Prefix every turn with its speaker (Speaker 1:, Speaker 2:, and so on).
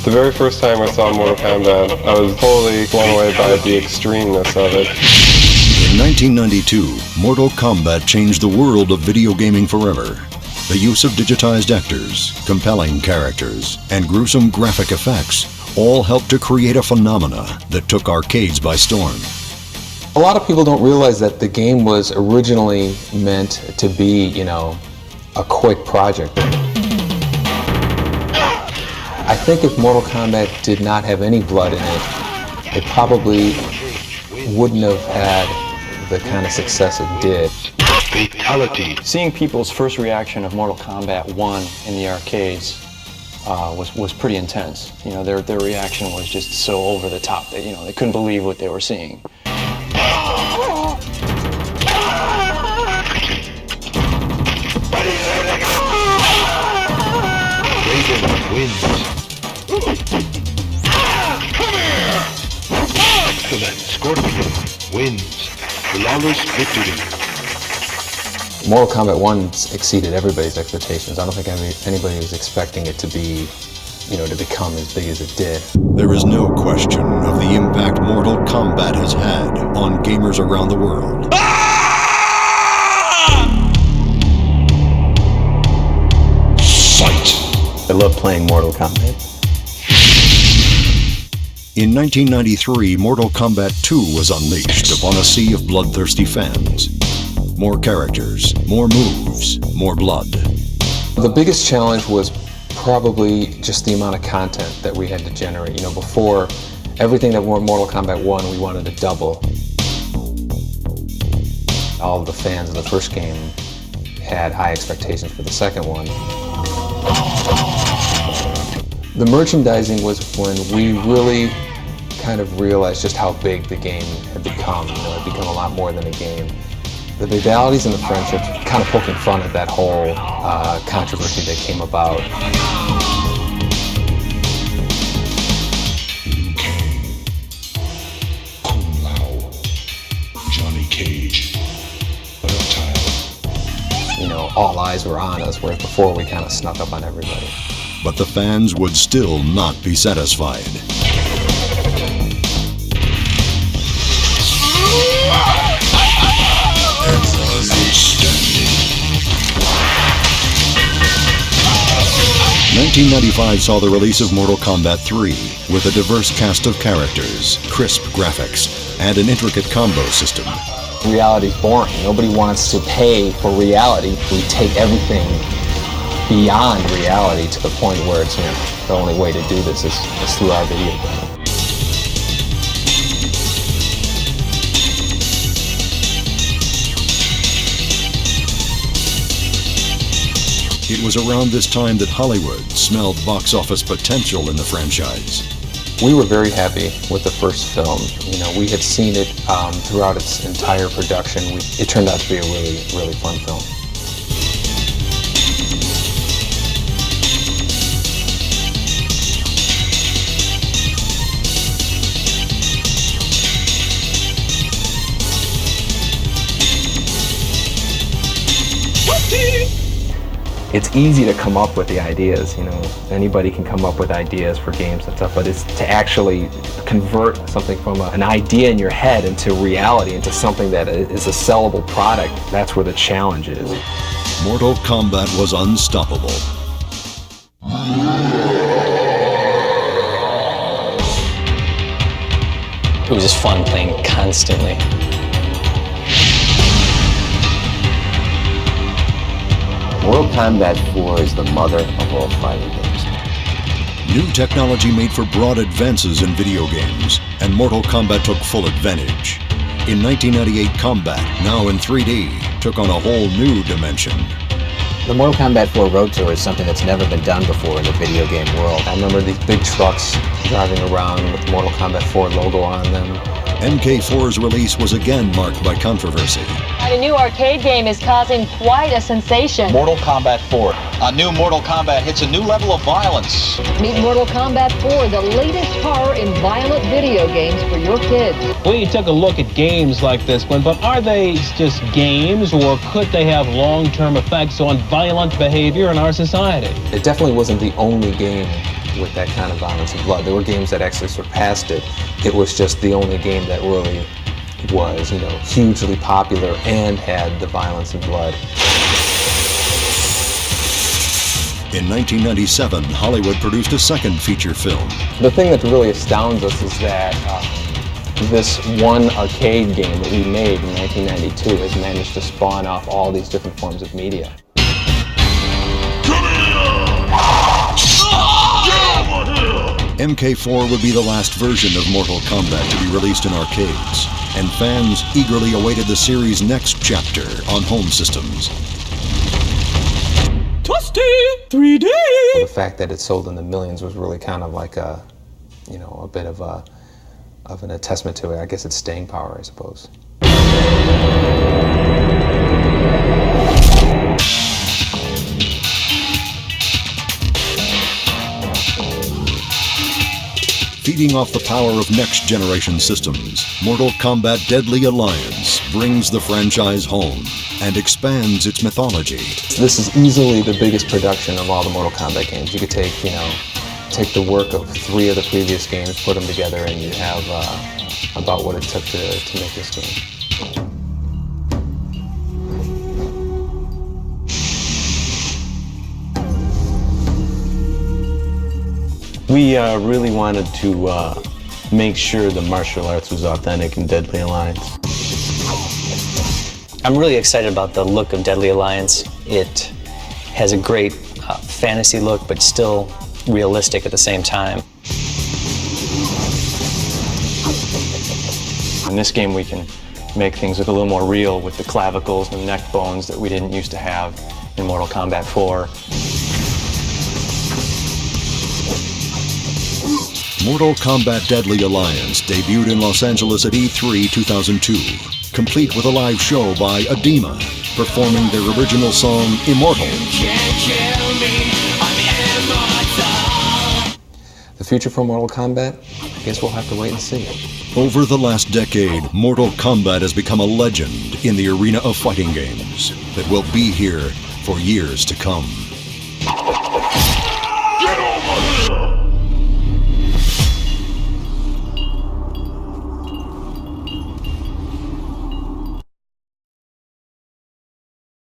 Speaker 1: The very first time I saw Mortal Kombat, I was totally blown away by the extremeness of it.
Speaker 2: In 1992, Mortal Kombat changed the world of video gaming forever. The use of digitized actors, compelling characters, and gruesome graphic effects all helped to create a phenomena that took arcades by storm.
Speaker 3: A lot of people don't realize that the game was originally meant to be, a quick project. I think if Mortal Kombat did not have any blood in it, it probably wouldn't have had the kind of success it did.
Speaker 4: Fatality. Seeing people's first reaction of Mortal Kombat 1 in the arcades was pretty intense. Their reaction was just so over the top that they couldn't believe what they were seeing. Raven wins. Come here! Excellent. Scorpion wins. Flawless victory.
Speaker 3: Mortal Kombat 1 exceeded everybody's expectations. I don't think anybody was expecting it to be, to become as big as it did.
Speaker 2: There is no question of the impact Mortal Kombat has had on gamers around the world. Fight!
Speaker 5: I love playing Mortal Kombat.
Speaker 2: In 1993, Mortal Kombat 2 was unleashed upon a sea of bloodthirsty fans. More characters, more moves, more blood.
Speaker 3: The biggest challenge was probably just the amount of content that we had to generate. Before, everything that were Mortal Kombat 1, we wanted to double. All of the fans of the first game had high expectations for the second one. The merchandising was when we really kind of realized just how big the game had become. It had become a lot more than a game. The vitalities and the friendships kind of poking fun at that whole controversy that came about.
Speaker 6: Liu Kang, Kung Lao, Johnny Cage, Reptile.
Speaker 3: All eyes were on us, whereas before we kind of snuck up on everybody.
Speaker 2: But the fans would still not be satisfied.
Speaker 6: Outstanding.
Speaker 2: 1995 saw the release of Mortal Kombat 3 with a diverse cast of characters, crisp graphics, and an intricate combo system.
Speaker 3: Reality's boring. Nobody wants to pay for reality. We take everything beyond reality to the point where it's, the only way to do this is through our video game.
Speaker 2: It was around this time that Hollywood smelled box office potential in the franchise.
Speaker 3: We were very happy with the first film. We had seen it throughout its entire production. It turned out to be a really, really fun film. It's easy to come up with the ideas, anybody can come up with ideas for games and stuff, but it's to actually convert something from an idea in your head into reality, into something that is a sellable product. That's where the challenge is.
Speaker 2: Mortal Kombat was unstoppable.
Speaker 7: It was just fun playing constantly.
Speaker 5: Mortal Kombat 4 is the mother of all fighting games.
Speaker 2: New technology made for broad advances in video games, and Mortal Kombat took full advantage. In 1998, Kombat, now in 3D, took on a whole new dimension.
Speaker 8: The Mortal Kombat 4 Road Tour is something that's never been done before in the video game world.
Speaker 3: I remember these big trucks driving around with the Mortal Kombat 4 logo on them.
Speaker 2: MK4's release was again marked by controversy.
Speaker 9: A new arcade game is causing quite a sensation.
Speaker 10: Mortal Kombat 4. A new Mortal Kombat hits a new level of violence.
Speaker 9: Meet Mortal Kombat 4, the latest horror in violent video games for your kids.
Speaker 11: We took a look at games like this one, but are they just games, or could they have long-term effects on violent behavior in our society?
Speaker 3: It definitely wasn't the only game with that kind of violence and blood. There were games that actually surpassed it. It was just the only game that really was, you know, hugely popular and had the violence and blood.
Speaker 2: In 1997, Hollywood produced a second feature film.
Speaker 3: The thing that really astounds us is that this one arcade game that we made in 1992 has managed to spawn off all these different forms of media.
Speaker 2: MK4 would be the last version of Mortal Kombat to be released in arcades, and fans eagerly awaited the series' next chapter on home systems.
Speaker 12: Toasty 3D!
Speaker 3: The fact that it sold in the millions was really kind of like a, you know, a bit of an attestament to it. I guess it's staying power, I suppose.
Speaker 2: Feeding off the power of next-generation systems, Mortal Kombat Deadly Alliance brings the franchise home and expands its mythology.
Speaker 3: This is easily the biggest production of all the Mortal Kombat games. You could take, you know, take the work of 3 of the previous games, put them together, and you have about what it took to make this game.
Speaker 13: We really wanted to make sure the martial arts was authentic in Deadly Alliance.
Speaker 7: I'm really excited about the look of Deadly Alliance. It has a great fantasy look, but still realistic at the same time.
Speaker 4: In this game, we can make things look a little more real with the clavicles and neck bones that we didn't used to have in Mortal Kombat 4.
Speaker 2: Mortal Kombat Deadly Alliance debuted in Los Angeles at E3 2002, complete with a live show by Adema, performing their original song, Immortal.
Speaker 3: The future for Mortal Kombat? I guess we'll have to wait and see.
Speaker 2: Over the last decade, Mortal Kombat has become a legend in the arena of fighting games that will be here for years to come.